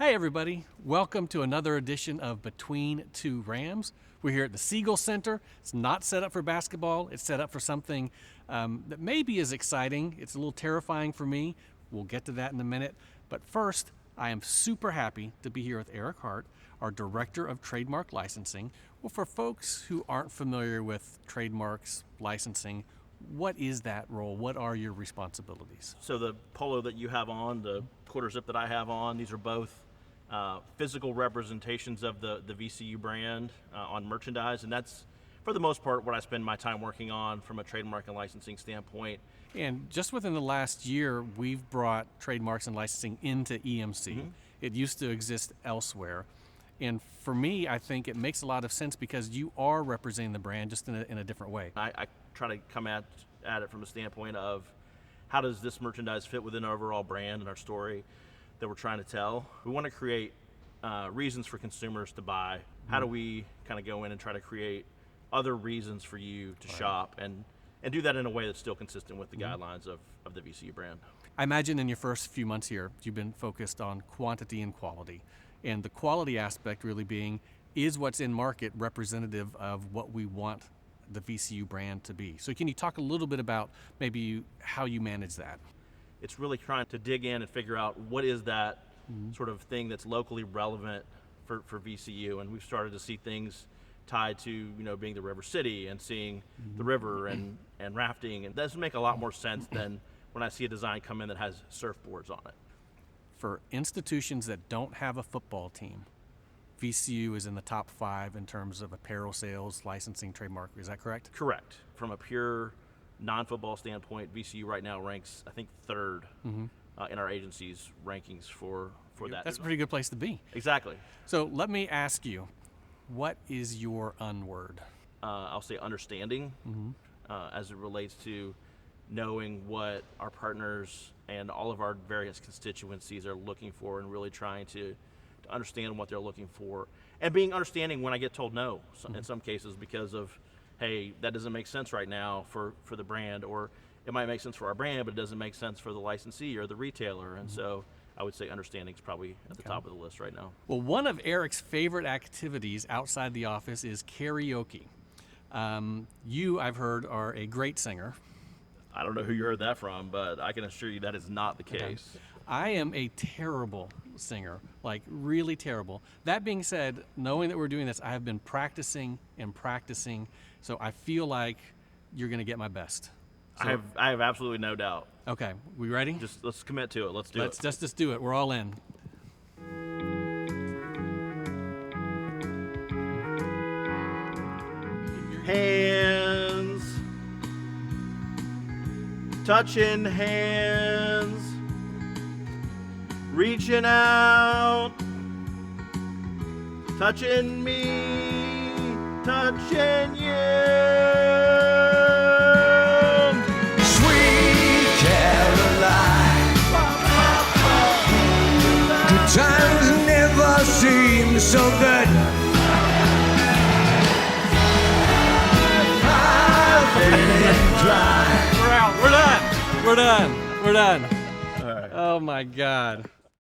Hey everybody, welcome to another edition of Between Two Rams. We're here at the Siegel Center. It's not set up for basketball, it's set up for something that maybe is exciting. It's a little terrifying for me. We'll get to that in a minute. But first, I am super happy to be here with Eric Hart, our Director of Trademark Licensing. Well, for folks who aren't familiar with trademarks licensing, what is that role? What are your responsibilities? So the polo that you have on, the quarter zip that I have on, these are both physical representations of the VCU brand on merchandise, and that's for the most part what I spend my time working on from a trademark and licensing standpoint. And just within the last year, we've brought trademarks and licensing into EMC. Mm-hmm. It used to exist elsewhere. And for me, I think it makes a lot of sense because you are representing the brand just in a different way. I try to come at it from a standpoint of how does this merchandise fit within our overall brand and our story that we're trying to tell. We want to create reasons for consumers to buy. How do we kind of go in and try to create other reasons for you to shop and do that in a way that's still consistent with the guidelines of the VCU brand. I imagine in your first few months here, you've been focused on quantity and quality. And the quality aspect really being, is what's in market representative of what we want the VCU brand to be? So can you talk a little bit about maybe how you manage that? It's really trying to dig in and figure out what is that sort of thing that's locally relevant for VCU. And we've started to see things tied to, being the River City and seeing the river and rafting. And that doesn't make a lot more sense than when I see a design come in that has surfboards on it. For institutions that don't have a football team, VCU is in the top 5 in terms of apparel sales, licensing, trademark. Is that correct? Correct. From a pure non-football standpoint, VCU right now ranks, I think, 3rd in our agency's rankings for that. That's a pretty good place to be. Exactly. So let me ask you, what is your unword? I'll say understanding as it relates to knowing what our partners and all of our various constituencies are looking for and really trying to understand what they're looking for and being understanding when I get told no in some cases because of, hey, that doesn't make sense right now for the brand, or it might make sense for our brand, but it doesn't make sense for the licensee or the retailer. And so I would say understanding is probably at the top of the list right now. Well, one of Eric's favorite activities outside the office is karaoke. You, I've heard, are a great singer. I don't know who you heard that from, but I can assure you that is not the case. Okay. I am a terrible singer, like really terrible. That being said, knowing that we're doing this, I have been practicing and practicing, so I feel like you're going to get my best. So, I have absolutely no doubt. Okay, we ready? Let's commit to it. Let's do it. Let's just do it. We're all in. Hands, touching hands, reaching out, touching me, touching you. Sweet Caroline, good times never seem so good. We're out. We're done. We're done. We're done. All right. Oh my God.